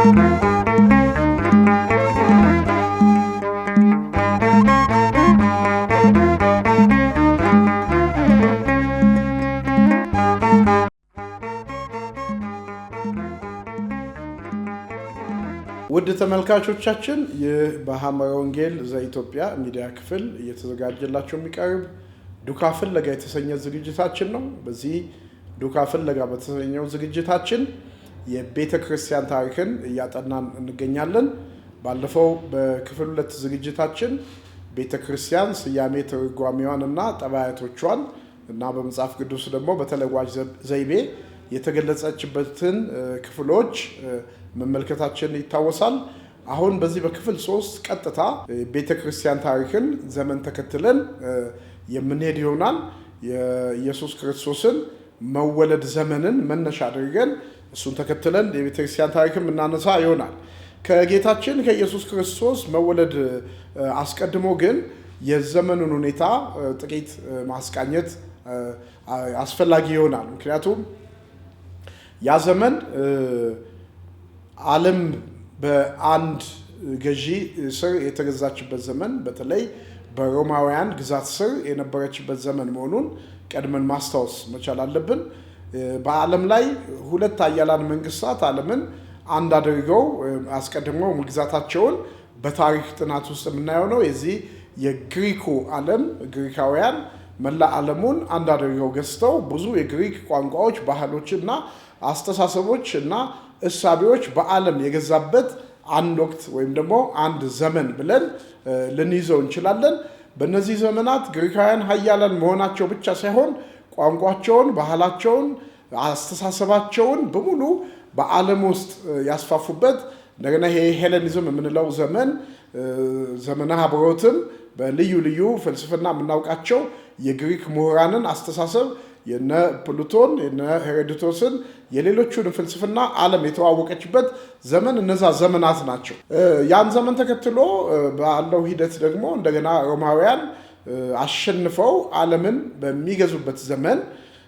ውድ ተመልካቾቻችን በሐመረ ወንጌል ዘኢትዮጵያ ሚዲያ ክፍል እየተዘጋጀላችሁ የሚቀርብ ዱካ ፍለጋ የተሰኘ ዝግጅታችን ነው። በዚህ ዱካ ፍለጋ በተሰኘው ዝግጅታችን የቤተ ክርስቲያን ታሪክን እያጠናን እንገኛለን። ባለፈው በክፍል 2 ዝግጅታችን ቤተ ክርስቲያን ስያሜ ትርጓሜዋንና ጠባያቶቿን እና በመጽሐፍ ቅዱስ ደግሞ በተለዋጭ ዘይቤ የተገለጸችበትን ክፍሎች መመልከታችን ይታወሳል። አሁን በዚህ በክፍል 3 ቀጥታ ቤተ ክርስቲያን ታሪክን ዘመን ተከትለን የምንሄድ ይሆናል። የኢየሱስ ክርስቶስን መወለድ ዘመንን መነሻ አድርገን እሱን ተከትለን የቤተ ክርስቲያን ታሪክን እናነሳ ይሆናል። ከጌታችን ከኢየሱስ ክርስቶስ መወለድ አስቀድሞ ግን የዘመኑን ሁኔታ ጥቂት ማስቃኘት አስፈላጊ ይሆናል። ምክንያቱም ያ ዘመን ዓለም በአንድ ገዢ ስር የተገዛችበት ዘመን፣ በተለይ በሮማውያን ግዛት ስር የነበረችበት ዘመን መሆኑን ቀድመን ማስታወስ መቻል አለብን። በዓለም ላይ 2 ኃያላን መንግስታት ዓለምን አንድ አድርገው አስቀድመው ግዛታቸውን በታሪክ ጥናት ውስጥ የምናየው ነው። የዚህ የግሪኩ ዓለም ግሪካውያን መላ ዓለሙን አንድ አድርገው ገዝተው ብዙ የግሪክ ቋንቋዎች፣ ባህሎች እና አስተሳሰቦች እና እሳቤዎች በዓለም የገዛበት አንድ ወቅት ወይም ደግሞ አንድ ዘመን ብለን ልንይዘው እንችላለን። በእነዚህ ዘመናት ግሪካውያን ኃያላን መሆናቸው ብቻ ሳይሆን ቋንቋቸውን፣ ባህላቸውን፣ አስተሳሰባቸውን በሙሉ በዓለም ውስጥ ያስፋፉበት እንደገና ይሄ ሄሌኒዝም የምንለው ዘመነ አብሮትም በልዩ ልዩ ፍልስፍና የምናውቃቸው የግሪክ ምሁራንን አስተሳሰብ የነ ፕሉቶን የነ ሄሮዶቶስን የሌሎቹን ፍልስፍና ዓለም የተዋወቀችበት ዘመን እነዛ ዘመናት ናቸው። ያን ዘመን ተከትሎ ባለው ሂደት ደግሞ እንደገና ሮማውያን አሸንፈው ዓለምን በሚገዙበት ዘመን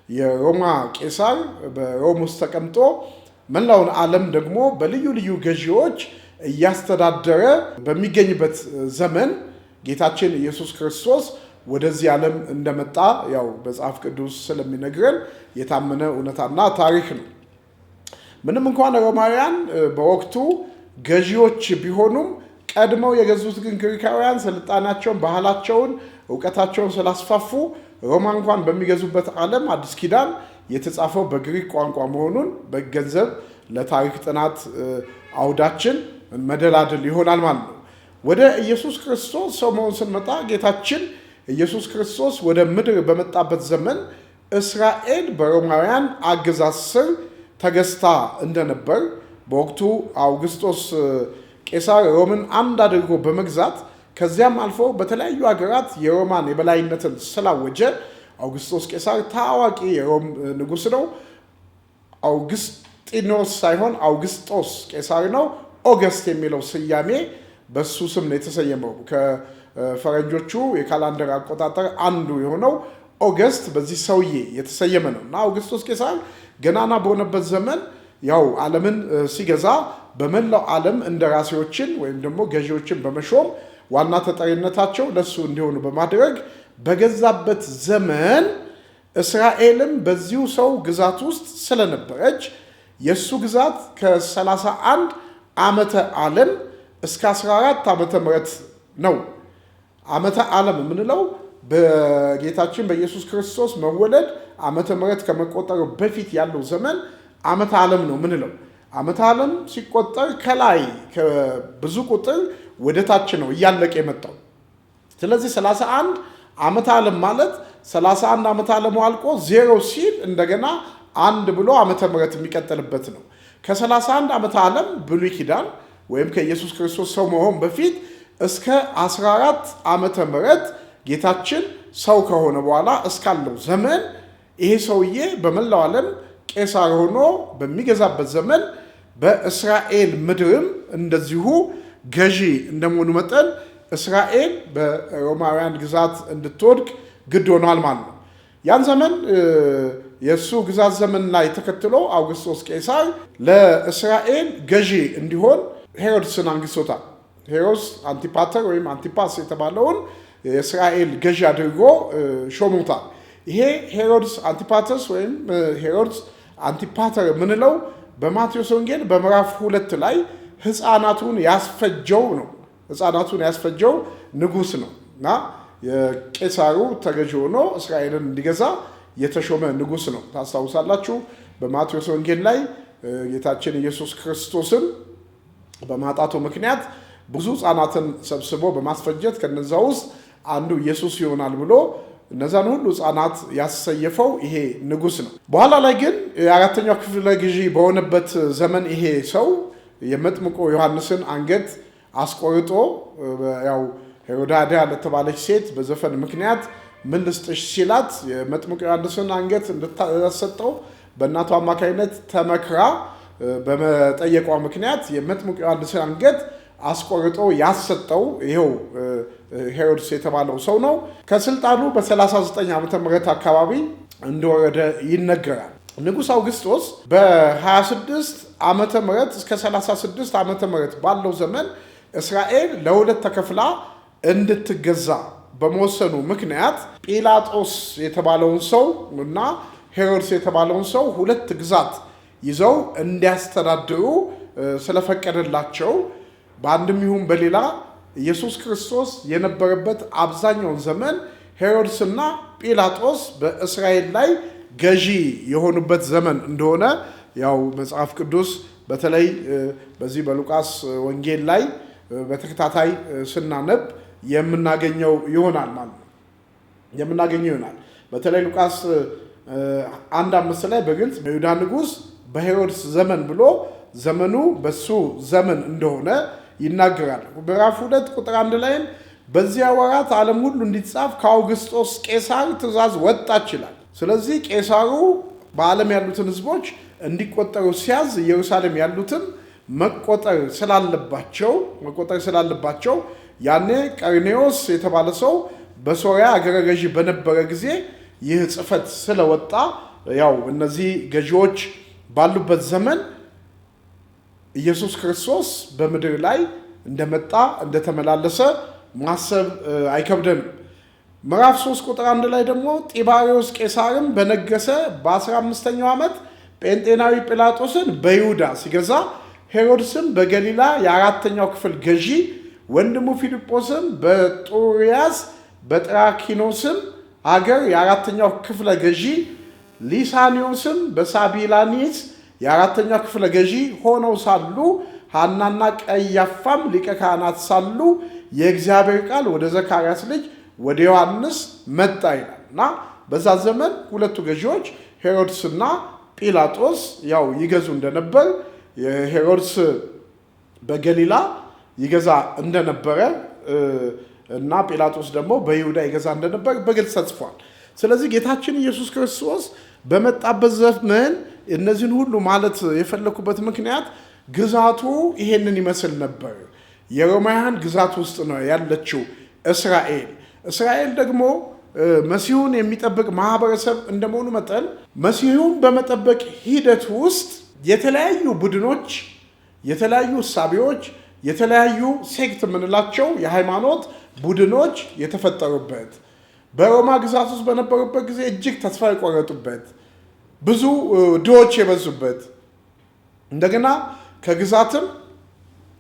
የሮማ ቄሳር በሮም ውስጥ ተቀምጦ መላውን ዓለም ደግሞ በልዩ ልዩ ገዢዎች እያስተዳደረ በሚገኝበት ዘመን ጌታችን ኢየሱስ ክርስቶስ ወደዚህ ዓለም እንደመጣ ያው መጽሐፍ ቅዱስ ስለሚነግረን የታመነ እውነታና ታሪክ ነው። ምንም እንኳን ሮማውያን በወቅቱ ገዢዎች ቢሆኑም ቀድመው የገዙት ግን ግሪካውያን ስልጣናቸውን፣ ባህላቸውን፣ እውቀታቸውን ስላስፋፉ ሮማ እንኳን በሚገዙበት ዓለም አዲስ ኪዳን የተጻፈው በግሪክ ቋንቋ መሆኑን በገንዘብ ለታሪክ ጥናት አውዳችን መደላድል ይሆናል ማለት ነው። ወደ ኢየሱስ ክርስቶስ ሰው መሆን ስንመጣ ጌታችን ኢየሱስ ክርስቶስ ወደ ምድር በመጣበት ዘመን እስራኤል በሮማውያን አገዛዝ ስር ተገዝታ እንደነበር፣ በወቅቱ አውግስጦስ ቄሳር ሮምን አንድ አድርጎ በመግዛት ከዚያም አልፎ በተለያዩ ሀገራት የሮማን የበላይነትን ስላወጀ አውግስጦስ ቄሳር ታዋቂ የሮም ንጉሥ ነው። አውግስጢኖስ ሳይሆን አውግስጦስ ቄሳር ነው። ኦገስት የሚለው ስያሜ በሱ ስም ነው የተሰየመው። ከፈረንጆቹ የካላንደር አቆጣጠር አንዱ የሆነው ኦገስት በዚህ ሰውዬ የተሰየመ ነው እና አውግስጦስ ቄሳር ገናና በሆነበት ዘመን ያው ዓለምን ሲገዛ በመላው ዓለም እንደራሴዎችን ወይም ደግሞ ገዢዎችን በመሾም ዋና ተጠሪነታቸው ለሱ እንዲሆኑ በማድረግ በገዛበት ዘመን እስራኤልም በዚሁ ሰው ግዛት ውስጥ ስለነበረች የሱ ግዛት ከ31 ዓመተ ዓለም እስከ 14 ዓመተ ምህረት ነው። ዓመተ ዓለም የምንለው በጌታችን በኢየሱስ ክርስቶስ መወለድ ዓመተ ምህረት ከመቆጠሩ በፊት ያለው ዘመን ዓመተ ዓለም ነው የምንለው። ዓመተ ዓለም ሲቆጠር ከላይ ከብዙ ቁጥር ወደ ታች ነው እያለቀ የመጣው። ስለዚህ 31 ዓመተ ዓለም ማለት 31 ዓመተ ዓለሙ አልቆ 0 ሲል እንደገና አንድ ብሎ ዓመተ ምህረት የሚቀጥልበት ነው። ከ31 ዓመተ ዓለም ብሉይ ኪዳን ወይም ከኢየሱስ ክርስቶስ ሰው መሆን በፊት እስከ 14 ዓመተ ምህረት ጌታችን ሰው ከሆነ በኋላ እስካለው ዘመን ይሄ ሰውዬ በመላው ዓለም ቄሳር ሆኖ በሚገዛበት ዘመን በእስራኤል ምድርም እንደዚሁ ገዢ እንደመሆኑ መጠን እስራኤል በሮማውያን ግዛት እንድትወድቅ ግድ ሆኗል ማለት ነው። ያን ዘመን የሱ ግዛት ዘመን ላይ ተከትሎ አውግስጦስ ቄሳር ለእስራኤል ገዢ እንዲሆን ሄሮድስን አንግሶታል። ሄሮድስ አንቲፓተር ወይም አንቲፓስ የተባለውን የእስራኤል ገዢ አድርጎ ሾሞታል። ይሄ ሄሮድስ አንቲፓተስ ወይም ሄሮድስ አንቲፓተር የምንለው በማቴዎስ ወንጌል በምዕራፍ 2 ላይ ሕፃናቱን ያስፈጀው ነው። ሕፃናቱን ያስፈጀው ንጉሥ ነው እና የቄሳሩ ተገዢ ሆኖ እስራኤልን እንዲገዛ የተሾመ ንጉሥ ነው። ታስታውሳላችሁ በማቴዎስ ወንጌል ላይ ጌታችን ኢየሱስ ክርስቶስን በማጣቱ ምክንያት ብዙ ሕፃናትን ሰብስቦ በማስፈጀት ከነዛ ውስጥ አንዱ ኢየሱስ ይሆናል ብሎ እነዛን ሁሉ ሕፃናት ያሰየፈው ይሄ ንጉሥ ነው። በኋላ ላይ ግን የአራተኛው ክፍለ ገዢ በሆነበት ዘመን ይሄ ሰው የመጥምቁ ዮሐንስን አንገት አስቆርጦ ያው ሄሮዳዳ ለተባለች ሴት በዘፈን ምክንያት ምን ልስጥሽ ሲላት የመጥምቁ ዮሐንስን አንገት እንድታሰጠው በእናቷ አማካይነት ተመክራ በመጠየቋ ምክንያት የመጥምቁ ዮሐንስን አንገት አስቆርጦ ያሰጠው ይሄው ሄሮድስ የተባለው ሰው ነው። ከስልጣኑ በ39 ዓመተ ምህረት አካባቢ እንደወረደ ይነገራል። ንጉሥ አውግስጦስ በ26 ዓመተ ምህረት እስከ 36 ዓመተ ምህረት ባለው ዘመን እስራኤል ለሁለት ተከፍላ እንድትገዛ በመወሰኑ ምክንያት ጲላጦስ የተባለውን ሰው እና ሄሮድስ የተባለውን ሰው ሁለት ግዛት ይዘው እንዲያስተዳድሩ ስለፈቀደላቸው በአንድም ይሁን በሌላ ኢየሱስ ክርስቶስ የነበረበት አብዛኛውን ዘመን ሄሮድስና ጲላጦስ በእስራኤል ላይ ገዢ የሆኑበት ዘመን እንደሆነ ያው መጽሐፍ ቅዱስ በተለይ በዚህ በሉቃስ ወንጌል ላይ በተከታታይ ስናነብ የምናገኘው ይሆናል ማለት ነው። የምናገኘው ይሆናል። በተለይ ሉቃስ 1:5 ላይ በግልጽ በይሁዳ ንጉሥ በሄሮድስ ዘመን ብሎ ዘመኑ በሱ ዘመን እንደሆነ ይናገራል። ምዕራፍ 2 ቁጥር 1 ላይም በዚያ ወራት ዓለም ሁሉ እንዲጻፍ ከአውግስጦስ ቄሳር ትእዛዝ ወጣች ይላል። ስለዚህ ቄሳሩ በዓለም ያሉትን ሕዝቦች እንዲቆጠሩ ሲያዝ ኢየሩሳሌም ያሉትን መቆጠር ስላለባቸው ያኔ ቀርኔዎስ የተባለ ሰው በሶሪያ አገረ ገዢ በነበረ ጊዜ ይህ ጽሕፈት ስለወጣ ያው እነዚህ ገዢዎች ባሉበት ዘመን ኢየሱስ ክርስቶስ በምድር ላይ እንደመጣ እንደተመላለሰ ማሰብ አይከብደንም። ምዕራፍ 3 ቁጥር 1 ላይ ደግሞ ጢባሪዎስ ቄሳርም በነገሰ በ15ኛው ዓመት ጴንጤናዊ ጲላጦስን በይሁዳ ሲገዛ ሄሮድስም በገሊላ የአራተኛው ክፍል ገዢ ወንድሙ ፊልጶስም በጡርያስ በጥራኪኖስም አገር የአራተኛው ክፍለ ገዢ ሊሳኒዮስም በሳቢላኒስ የአራተኛው ክፍለ ገዢ ሆነው ሳሉ ሐናና ቀያፋም ሊቀ ካህናት ሳሉ የእግዚአብሔር ቃል ወደ ዘካርያስ ልጅ ወደ ዮሐንስ መጣ ይላል እና በዛ ዘመን ሁለቱ ገዢዎች ሄሮድስና ጲላጦስ ያው ይገዙ እንደነበር ሄሮድስ በገሊላ ይገዛ እንደነበረ እና ጲላጦስ ደግሞ በይሁዳ ይገዛ እንደነበር በግልጽ ተጽፏል። ስለዚህ ጌታችን ኢየሱስ ክርስቶስ በመጣበት ዘመን እነዚህን ሁሉ ማለት የፈለኩበት ምክንያት ግዛቱ ይሄንን ይመስል ነበር። የሮማውያን ግዛት ውስጥ ነው ያለችው እስራኤል ደግሞ መሲሁን የሚጠብቅ ማህበረሰብ እንደመሆኑ መጠን መሲሁን በመጠበቅ ሂደት ውስጥ የተለያዩ ቡድኖች፣ የተለያዩ እሳቤዎች፣ የተለያዩ ሴክት የምንላቸው የሃይማኖት ቡድኖች የተፈጠሩበት በሮማ ግዛት ውስጥ በነበሩበት ጊዜ እጅግ ተስፋ የቆረጡበት ብዙ ድሆች የበዙበት እንደገና ከግዛትም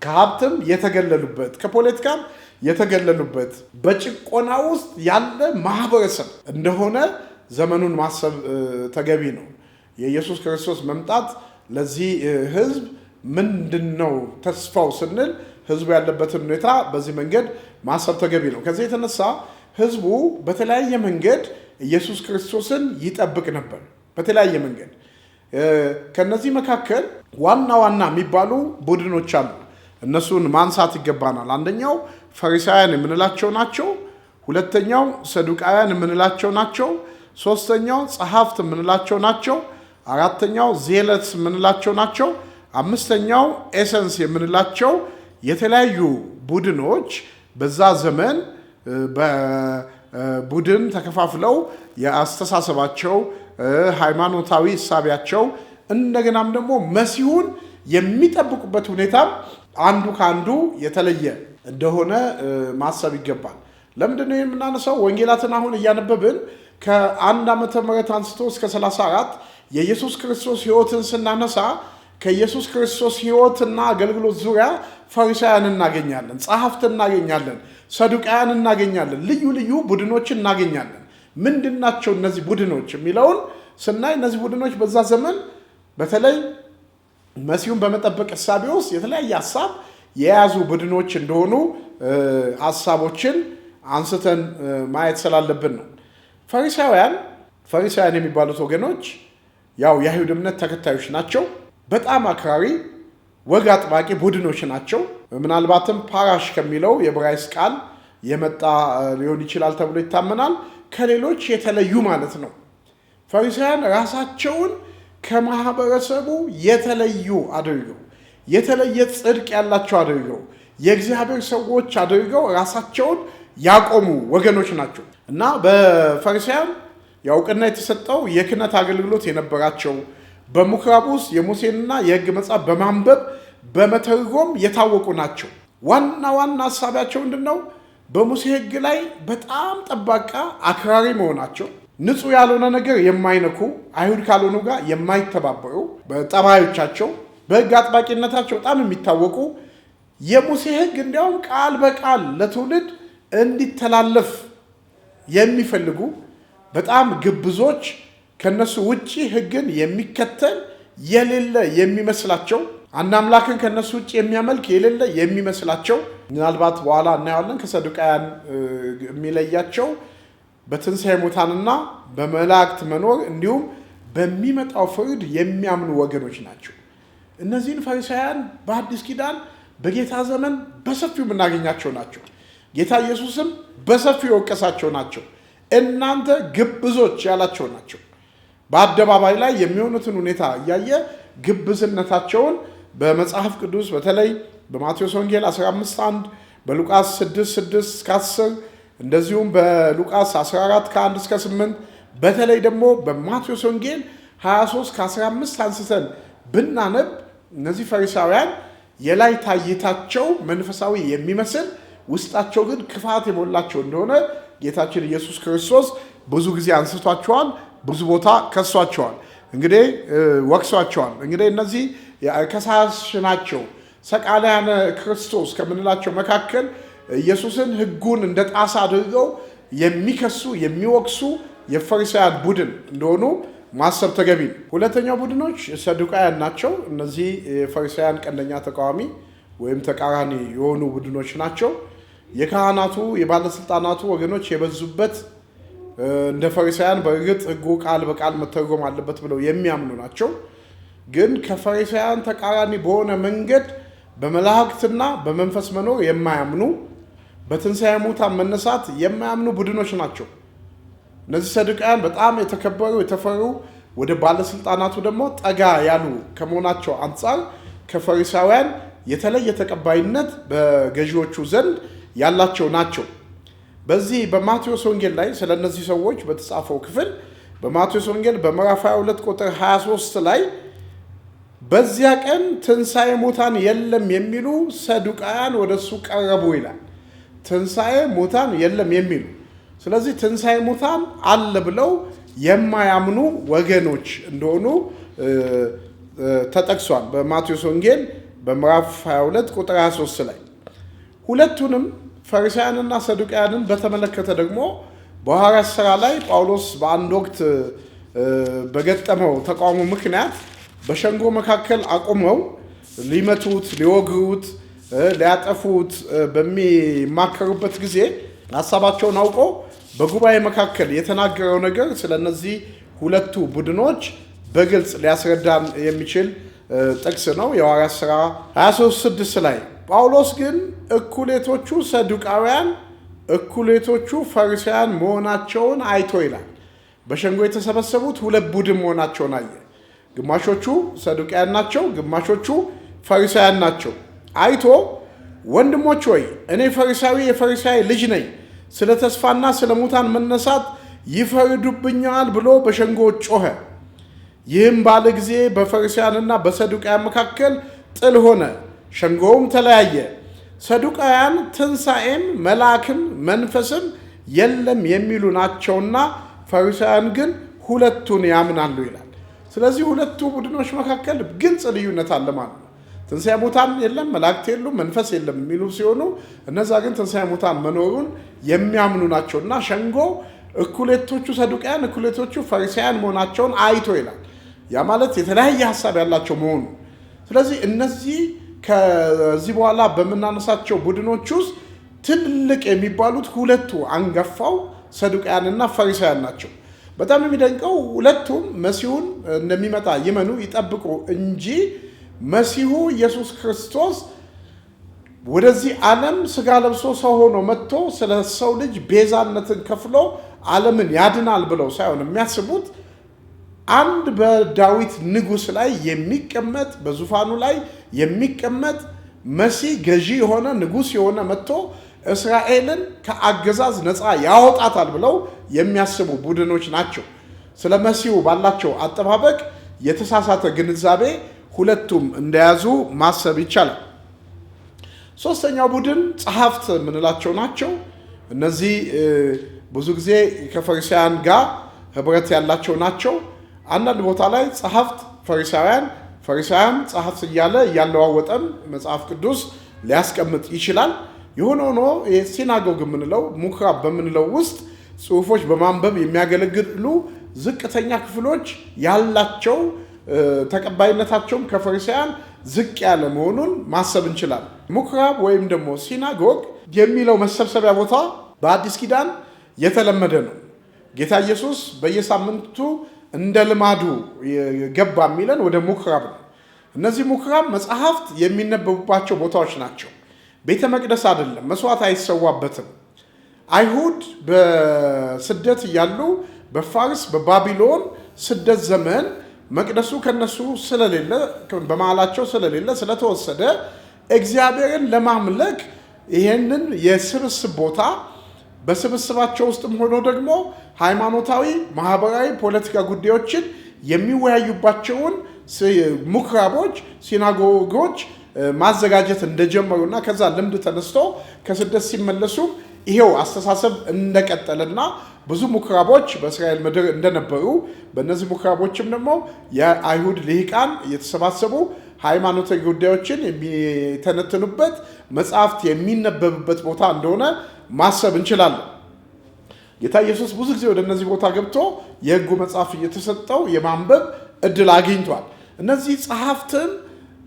ከሀብትም የተገለሉበት ከፖለቲካም የተገለሉበት በጭቆና ውስጥ ያለ ማህበረሰብ እንደሆነ ዘመኑን ማሰብ ተገቢ ነው። የኢየሱስ ክርስቶስ መምጣት ለዚህ ህዝብ ምንድነው ተስፋው ስንል ህዝቡ ያለበትን ሁኔታ በዚህ መንገድ ማሰብ ተገቢ ነው። ከዚህ የተነሳ ህዝቡ በተለያየ መንገድ ኢየሱስ ክርስቶስን ይጠብቅ ነበር። በተለያየ መንገድ ከነዚህ መካከል ዋና የሚባሉ ቡድኖች አሉ። እነሱን ማንሳት ይገባናል። አንደኛው ፈሪሳውያን የምንላቸው ናቸው። ሁለተኛው ሰዱቃውያን የምንላቸው ናቸው። ሶስተኛው ጸሐፍት የምንላቸው ናቸው። አራተኛው ዜለትስ የምንላቸው ናቸው። አምስተኛው ኤሰንስ የምንላቸው የተለያዩ ቡድኖች በዛ ዘመን በቡድን ተከፋፍለው የአስተሳሰባቸው ሃይማኖታዊ እሳቢያቸው እንደገናም ደግሞ መሲሁን የሚጠብቁበት ሁኔታ አንዱ ካንዱ የተለየ እንደሆነ ማሰብ ይገባል። ለምንድን ነው የምናነሳው? ወንጌላትን አሁን እያነበብን ከ1 ዓመተ ምህረት አንስቶ እስከ 34 የኢየሱስ ክርስቶስ ሕይወትን ስናነሳ ከኢየሱስ ክርስቶስ ሕይወትና አገልግሎት ዙሪያ ፈሪሳውያን እናገኛለን፣ ጸሐፍት እናገኛለን፣ ሰዱቃውያን እናገኛለን፣ ልዩ ልዩ ቡድኖችን እናገኛለን። ምንድናቸው እነዚህ ቡድኖች የሚለውን ስናይ እነዚህ ቡድኖች በዛ ዘመን በተለይ መሲሁን በመጠበቅ እሳቤ ውስጥ የተለያየ ሐሳብ የያዙ ቡድኖች እንደሆኑ ሐሳቦችን አንስተን ማየት ስላለብን ነው። ፈሪሳውያን የሚባሉት ወገኖች ያው የአይሁድ እምነት ተከታዮች ናቸው። በጣም አክራሪ ወግ አጥባቂ ቡድኖች ናቸው። ምናልባትም ፓራሽ ከሚለው የዕብራይስጥ ቃል የመጣ ሊሆን ይችላል ተብሎ ይታመናል። ከሌሎች የተለዩ ማለት ነው። ፈሪሳውያን ራሳቸውን ከማህበረሰቡ የተለዩ አድርገው የተለየ ጽድቅ ያላቸው አድርገው የእግዚአብሔር ሰዎች አድርገው ራሳቸውን ያቆሙ ወገኖች ናቸው እና በፈሪሳውያን ያውቅና የተሰጠው የክህነት አገልግሎት የነበራቸው በምኩራብ ውስጥ የሙሴንና የሕግ መጽሐፍ በማንበብ በመተርጎም የታወቁ ናቸው። ዋና ሐሳባቸው ምንድነው? በሙሴ ሕግ ላይ በጣም ጠባቃ አክራሪ መሆናቸው፣ ንጹህ ያልሆነ ነገር የማይነኩ አይሁድ ካልሆኑ ጋር የማይተባበሩ በጠባዮቻቸው በሕግ አጥባቂነታቸው በጣም የሚታወቁ የሙሴ ሕግ እንዲያውም ቃል በቃል ለትውልድ እንዲተላለፍ የሚፈልጉ በጣም ግብዞች፣ ከነሱ ውጪ ሕግን የሚከተል የሌለ የሚመስላቸው፣ አንድ አምላክን ከነሱ ውጪ የሚያመልክ የሌለ የሚመስላቸው፣ ምናልባት በኋላ እናየዋለን ከሰዱቃውያን የሚለያቸው በትንሣኤ ሙታንና በመላእክት መኖር እንዲሁም በሚመጣው ፍርድ የሚያምኑ ወገኖች ናቸው። እነዚህን ፈሪሳውያን በአዲስ ኪዳን በጌታ ዘመን በሰፊው የምናገኛቸው ናቸው። ጌታ ኢየሱስም በሰፊው የወቀሳቸው ናቸው። እናንተ ግብዞች ያላቸው ናቸው። በአደባባይ ላይ የሚሆኑትን ሁኔታ እያየ ግብዝነታቸውን በመጽሐፍ ቅዱስ በተለይ በማቴዎስ ወንጌል 15:1 በሉቃስ 6:6-10 እንደዚሁም በሉቃስ 14:1-8 በተለይ ደግሞ በማቴዎስ ወንጌል 23:15 አንስተን ብናነብ እነዚህ ፈሪሳውያን የላይ ታይታቸው መንፈሳዊ የሚመስል ውስጣቸው ግን ክፋት የሞላቸው እንደሆነ ጌታችን ኢየሱስ ክርስቶስ ብዙ ጊዜ አንስቷቸዋል፣ ብዙ ቦታ ከሷቸዋል፣ እንግዲህ ወቅሷቸዋል። እንግዲህ እነዚህ ከሳሽ ናቸው። ሰቃልያነ ክርስቶስ ከምንላቸው መካከል ኢየሱስን ሕጉን እንደ ጣሳ አድርገው የሚከሱ የሚወቅሱ የፈሪሳውያን ቡድን እንደሆኑ ማሰብ ተገቢ ነው። ሁለተኛው ቡድኖች ሰዱቃውያን ናቸው። እነዚህ የፈሪሳውያን ቀንደኛ ተቃዋሚ ወይም ተቃራኒ የሆኑ ቡድኖች ናቸው። የካህናቱ የባለስልጣናቱ ወገኖች የበዙበት እንደ ፈሪሳውያን በእርግጥ ሕጉ ቃል በቃል መተርጎም አለበት ብለው የሚያምኑ ናቸው። ግን ከፈሪሳውያን ተቃራኒ በሆነ መንገድ በመላእክትና በመንፈስ መኖር የማያምኑ በትንሣኤ ሙታን መነሳት የማያምኑ ቡድኖች ናቸው። እነዚህ ሰዱቃውያን በጣም የተከበሩ የተፈሩ ወደ ባለስልጣናቱ ደግሞ ጠጋ ያሉ ከመሆናቸው አንጻር ከፈሪሳውያን የተለየ ተቀባይነት በገዢዎቹ ዘንድ ያላቸው ናቸው። በዚህ በማቴዎስ ወንጌል ላይ ስለ እነዚህ ሰዎች በተጻፈው ክፍል በማቴዎስ ወንጌል በምዕራፍ 22 ቁጥር 23 ላይ በዚያ ቀን ትንሣኤ ሙታን የለም የሚሉ ሰዱቃውያን ወደ እሱ ቀረቡ ይላል። ትንሣኤ ሙታን የለም የሚሉ ስለዚህ ትንሣኤ ሙታን አለ ብለው የማያምኑ ወገኖች እንደሆኑ ተጠቅሷል በማቴዎስ ወንጌል በምዕራፍ 22 ቁጥር 23 ላይ። ሁለቱንም ፈሪሳውያንና ሰዱቃውያንን በተመለከተ ደግሞ በሐዋርያት ሥራ ላይ ጳውሎስ በአንድ ወቅት በገጠመው ተቃውሞ ምክንያት በሸንጎ መካከል አቁመው ሊመቱት፣ ሊወግሩት፣ ሊያጠፉት በሚማከሩበት ጊዜ ሐሳባቸውን አውቆ በጉባኤ መካከል የተናገረው ነገር ስለ እነዚህ ሁለቱ ቡድኖች በግልጽ ሊያስረዳን የሚችል ጥቅስ ነው። የሐዋርያት ሥራ 23:6 ላይ ጳውሎስ ግን እኩሌቶቹ ሰዱቃውያን እኩሌቶቹ ፈሪሳውያን መሆናቸውን አይቶ ይላል። በሸንጎ የተሰበሰቡት ሁለት ቡድን መሆናቸውን አየ። ግማሾቹ ሰዱቃውያን ናቸው፣ ግማሾቹ ፈሪሳውያን ናቸው። አይቶ ወንድሞች ሆይ እኔ ፈሪሳዊ የፈሪሳዊ ልጅ ነኝ፣ ስለ ተስፋና ስለ ሙታን መነሳት ይፈርዱብኛል ብሎ በሸንጎ ጮኸ። ይህም ባለ ጊዜ በፈሪሳውያንና በሰዱቃውያን መካከል ጥል ሆነ፣ ሸንጎውም ተለያየ። ሰዱቃውያን ትንሣኤም መልአክም መንፈስም የለም የሚሉ ናቸውና ፈሪሳውያን ግን ሁለቱን ያምናሉ ይላል። ስለዚህ ሁለቱ ቡድኖች መካከል ግልጽ ልዩነት አለ ማለት ነው። ትንሣኤ ሙታን የለም፣ መላእክት የሉም፣ መንፈስ የለም የሚሉ ሲሆኑ እነዛ ግን ትንሣኤ ሙታን መኖሩን የሚያምኑ ናቸውና ሸንጎ እኩሌቶቹ ሰዱቃውያን እኩሌቶቹ ፈሪሳውያን መሆናቸውን አይቶ ይላል። ያ ማለት የተለያየ ሐሳብ ያላቸው መሆኑ። ስለዚህ እነዚህ ከዚህ በኋላ በምናነሳቸው ቡድኖች ውስጥ ትልቅ የሚባሉት ሁለቱ አንጋፋው ሰዱቃውያንና ፈሪሳውያን ናቸው። በጣም የሚደንቀው ሁለቱም መሲሁን እንደሚመጣ ይመኑ ይጠብቁ እንጂ መሲሁ ኢየሱስ ክርስቶስ ወደዚህ ዓለም ስጋ ለብሶ ሰው ሆኖ መጥቶ ስለ ሰው ልጅ ቤዛነትን ከፍሎ ዓለምን ያድናል ብለው ሳይሆን የሚያስቡት አንድ በዳዊት ንጉሥ ላይ የሚቀመጥ በዙፋኑ ላይ የሚቀመጥ መሲህ ገዢ የሆነ ንጉሥ የሆነ መጥቶ እስራኤልን ከአገዛዝ ነፃ ያወጣታል ብለው የሚያስቡ ቡድኖች ናቸው። ስለ መሲሁ ባላቸው አጠባበቅ የተሳሳተ ግንዛቤ ሁለቱም እንደያዙ ማሰብ ይቻላል። ሶስተኛው ቡድን ጸሐፍት የምንላቸው ናቸው። እነዚህ ብዙ ጊዜ ከፈሪሳውያን ጋር ህብረት ያላቸው ናቸው። አንዳንድ ቦታ ላይ ጸሐፍት ፈሪሳውያን ጸሐፍት እያለ እያለዋወጠም መጽሐፍ ቅዱስ ሊያስቀምጥ ይችላል። የሆነ ሆኖ ሲናጎግ የምንለው ምኩራብ በምንለው ውስጥ ጽሑፎች በማንበብ የሚያገለግሉ ዝቅተኛ ክፍሎች ያላቸው ተቀባይነታቸውም ከፈሪሳውያን ዝቅ ያለ መሆኑን ማሰብ እንችላለን። ምኩራብ ወይም ደግሞ ሲናጎግ የሚለው መሰብሰቢያ ቦታ በአዲስ ኪዳን የተለመደ ነው። ጌታ ኢየሱስ በየሳምንቱ እንደ ልማዱ ገባ የሚለን ወደ ምኩራብ ነው። እነዚህ ምኩራብ መጽሐፍት የሚነበቡባቸው ቦታዎች ናቸው። ቤተ መቅደስ አይደለም፣ መስዋዕት አይሰዋበትም። አይሁድ በስደት እያሉ በፋርስ በባቢሎን ስደት ዘመን መቅደሱ ከነሱ ስለሌለ በመሃላቸው ስለሌለ ስለተወሰደ እግዚአብሔርን ለማምለክ ይሄንን የስብስብ ቦታ በስብስባቸው ውስጥም ሆኖ ደግሞ ሃይማኖታዊ፣ ማህበራዊ፣ ፖለቲካ ጉዳዮችን የሚወያዩባቸውን ምኩራቦች፣ ሲናጎጎች ማዘጋጀት እንደጀመሩና ከዛ ልምድ ተነስቶ ከስደት ሲመለሱ ይሄው አስተሳሰብ እንደቀጠለና ብዙ ምኩራቦች በእስራኤል ምድር እንደነበሩ በእነዚህ ምኩራቦችም ደግሞ የአይሁድ ልሂቃን እየተሰባሰቡ ሃይማኖታዊ ጉዳዮችን የሚተነትኑበት መጽሐፍት የሚነበብበት ቦታ እንደሆነ ማሰብ እንችላለን። ጌታ ኢየሱስ ብዙ ጊዜ ወደ እነዚህ ቦታ ገብቶ የሕጉ መጽሐፍ እየተሰጠው የማንበብ እድል አግኝቷል። እነዚህ ጸሐፍትም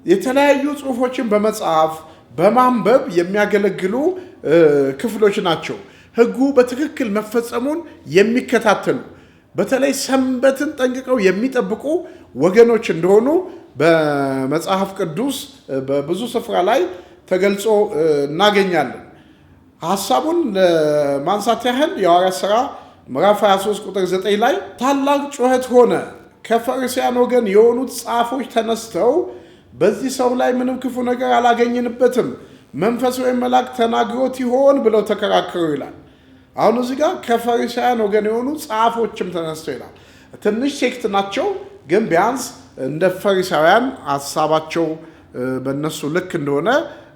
የተለያዩ ጽሑፎችን በመጽሐፍ በማንበብ የሚያገለግሉ ክፍሎች ናቸው። ሕጉ በትክክል መፈጸሙን የሚከታተሉ በተለይ ሰንበትን ጠንቅቀው የሚጠብቁ ወገኖች እንደሆኑ በመጽሐፍ ቅዱስ በብዙ ስፍራ ላይ ተገልጾ እናገኛለን። ሐሳቡን ለማንሳት ያህል የሐዋርያት ሥራ ምዕራፍ 23 ቁጥር 9 ላይ ታላቅ ጩኸት ሆነ፣ ከፈሪሳውያን ወገን የሆኑት ጻፎች ተነስተው በዚህ ሰው ላይ ምንም ክፉ ነገር አላገኘንበትም፣ መንፈስ ወይም መልአክ ተናግሮት ይሆን ብለው ተከራከሩ ይላል። አሁን እዚህ ጋር ከፈሪሳውያን ወገን የሆኑ ጻፎችም ተነስተው ይላል። ትንሽ ሴክት ናቸው፣ ግን ቢያንስ እንደ ፈሪሳውያን ሀሳባቸው በእነሱ ልክ እንደሆነ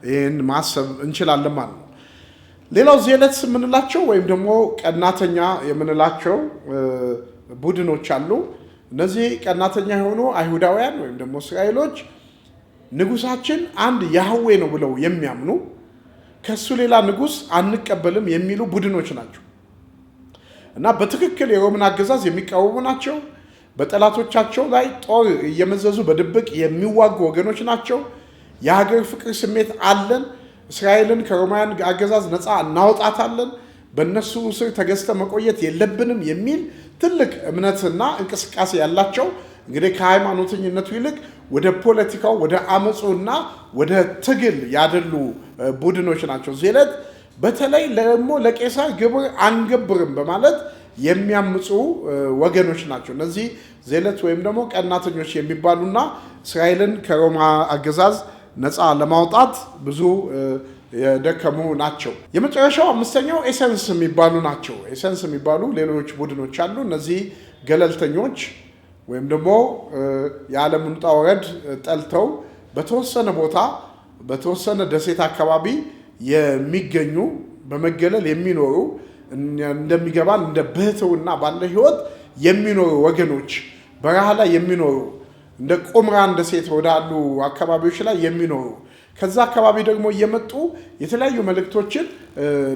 ይህን ማሰብ እንችላለን ማለት ነው። ሌላው ዜለትስ የምንላቸው ወይም ደግሞ ቀናተኛ የምንላቸው ቡድኖች አሉ። እነዚህ ቀናተኛ የሆኑ አይሁዳውያን ወይም ደግሞ እስራኤሎች ንጉሳችን አንድ ያህዌ ነው ብለው የሚያምኑ ከሱ ሌላ ንጉስ አንቀበልም የሚሉ ቡድኖች ናቸው እና በትክክል የሮምን አገዛዝ የሚቃወሙ ናቸው። በጠላቶቻቸው ላይ ጦር እየመዘዙ በድብቅ የሚዋጉ ወገኖች ናቸው። የሀገር ፍቅር ስሜት አለን፣ እስራኤልን ከሮማውያን አገዛዝ ነፃ እናወጣታለን፣ በእነሱ ስር ተገዝተ መቆየት የለብንም የሚል ትልቅ እምነትና እንቅስቃሴ ያላቸው እንግዲህ ከሃይማኖተኝነቱ ይልቅ ወደ ፖለቲካው ወደ አመፁና ወደ ትግል ያደሉ ቡድኖች ናቸው። ዜለት በተለይ ደግሞ ለቄሳር ግብር አንገብርም በማለት የሚያምፁ ወገኖች ናቸው። እነዚህ ዜለት ወይም ደግሞ ቀናተኞች የሚባሉና እስራኤልን ከሮማ አገዛዝ ነፃ ለማውጣት ብዙ የደከሙ ናቸው። የመጨረሻው አምስተኛው ኤሰንስ የሚባሉ ናቸው። ኤሰንስ የሚባሉ ሌሎች ቡድኖች አሉ። እነዚህ ገለልተኞች ወይም ደግሞ የዓለምን ውጣ ውረድ ጠልተው በተወሰነ ቦታ በተወሰነ ደሴት አካባቢ የሚገኙ በመገለል የሚኖሩ እንደሚገባን እንደ ብሕትውና ባለ ህይወት የሚኖሩ ወገኖች፣ በረሃ ላይ የሚኖሩ እንደ ቁምራን ደሴት ወዳሉ አካባቢዎች ላይ የሚኖሩ ከዛ አካባቢ ደግሞ እየመጡ የተለያዩ መልእክቶችን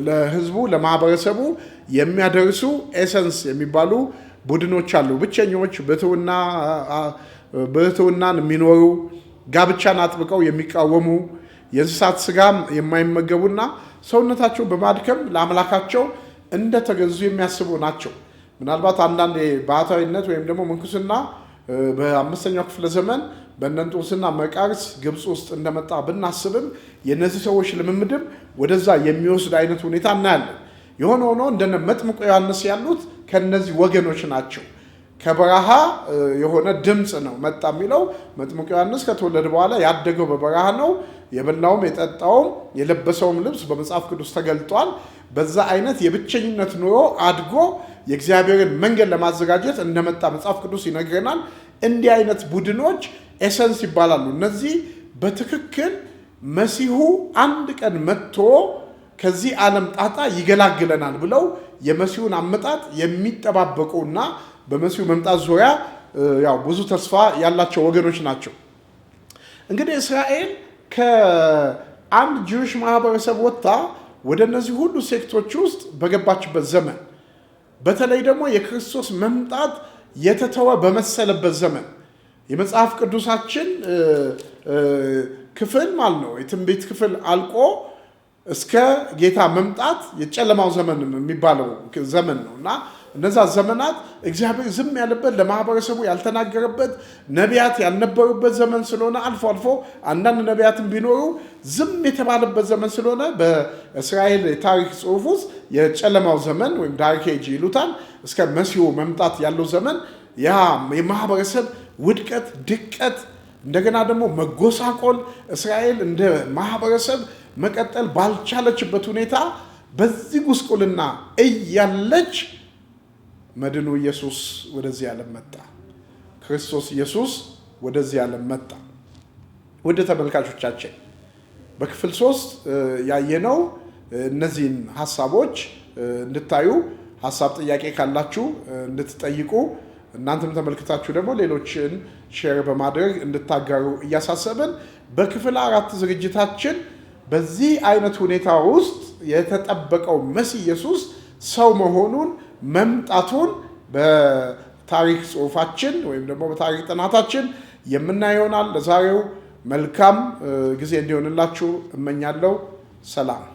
ለህዝቡ ለማህበረሰቡ የሚያደርሱ ኤሰንስ የሚባሉ ቡድኖች አሉ። ብቸኞች፣ ብሕትውናን የሚኖሩ ጋብቻን አጥብቀው የሚቃወሙ የእንስሳት ስጋም የማይመገቡና ሰውነታቸው በማድከም ለአምላካቸው እንደተገዙ የሚያስቡ ናቸው። ምናልባት አንዳንድ ባህታዊነት ወይም ደግሞ ምንኩስና በአምስተኛው ክፍለ ዘመን በእነንጦስና መቃርስ ግብፅ ውስጥ እንደመጣ ብናስብም የእነዚህ ሰዎች ልምምድም ወደዛ የሚወስድ አይነት ሁኔታ እናያለን። የሆነ ሆኖ እንደነ መጥምቁ ዮሐንስ ያሉት ከነዚህ ወገኖች ናቸው። ከበረሃ የሆነ ድምፅ ነው መጣ የሚለው። መጥምቁ ዮሐንስ ከተወለደ በኋላ ያደገው በበረሃ ነው። የበላውም የጠጣውም የለበሰውም ልብስ በመጽሐፍ ቅዱስ ተገልጧል። በዛ አይነት የብቸኝነት ኑሮ አድጎ የእግዚአብሔርን መንገድ ለማዘጋጀት እንደመጣ መጽሐፍ ቅዱስ ይነግረናል። እንዲህ አይነት ቡድኖች ኤሰንስ ይባላሉ። እነዚህ በትክክል መሲሁ አንድ ቀን መጥቶ ከዚህ ዓለም ጣጣ ይገላግለናል ብለው የመሲሁን አመጣጥ የሚጠባበቁና በመሲሁ መምጣት ዙሪያ ያው ብዙ ተስፋ ያላቸው ወገኖች ናቸው። እንግዲህ እስራኤል ከአንድ ጂውሽ ማህበረሰብ ወጥታ ወደ እነዚህ ሁሉ ሴክቶች ውስጥ በገባችበት ዘመን፣ በተለይ ደግሞ የክርስቶስ መምጣት የተተወ በመሰለበት ዘመን የመጽሐፍ ቅዱሳችን ክፍል ማለት ነው የትንቢት ክፍል አልቆ እስከ ጌታ መምጣት የጨለማው ዘመን የሚባለው ዘመን ነው እና እነዛ ዘመናት እግዚአብሔር ዝም ያለበት ለማህበረሰቡ ያልተናገረበት ነቢያት ያልነበሩበት ዘመን ስለሆነ አልፎ አልፎ አንዳንድ ነቢያትን ቢኖሩ ዝም የተባለበት ዘመን ስለሆነ በእስራኤል የታሪክ ጽሑፍ ውስጥ የጨለማው ዘመን ወይም ዳርክ ኤጅ ይሉታል። እስከ መሲሁ መምጣት ያለው ዘመን ያ የማህበረሰብ ውድቀት፣ ድቀት፣ እንደገና ደግሞ መጎሳቆል እስራኤል እንደ ማህበረሰብ መቀጠል ባልቻለችበት ሁኔታ በዚህ ጉስቁልና እያለች መድኑ ኢየሱስ ወደዚህ ዓለም መጣ። ክርስቶስ ኢየሱስ ወደዚህ ዓለም መጣ። ወደ ተመልካቾቻችን በክፍል 3 ያየነው እነዚህን ሐሳቦች እንድታዩ ሐሳብ ጥያቄ ካላችሁ እንድትጠይቁ እናንተም ተመልክታችሁ ደግሞ ሌሎችን ሼር በማድረግ እንድታጋሩ እያሳሰብን በክፍል 4 ዝግጅታችን በዚህ አይነት ሁኔታ ውስጥ የተጠበቀው መሲህ ኢየሱስ ሰው መሆኑን መምጣቱን በታሪክ ጽሑፋችን ወይም ደግሞ በታሪክ ጥናታችን የምናየው ይሆናል። ለዛሬው መልካም ጊዜ እንዲሆንላችሁ እመኛለሁ። ሰላም።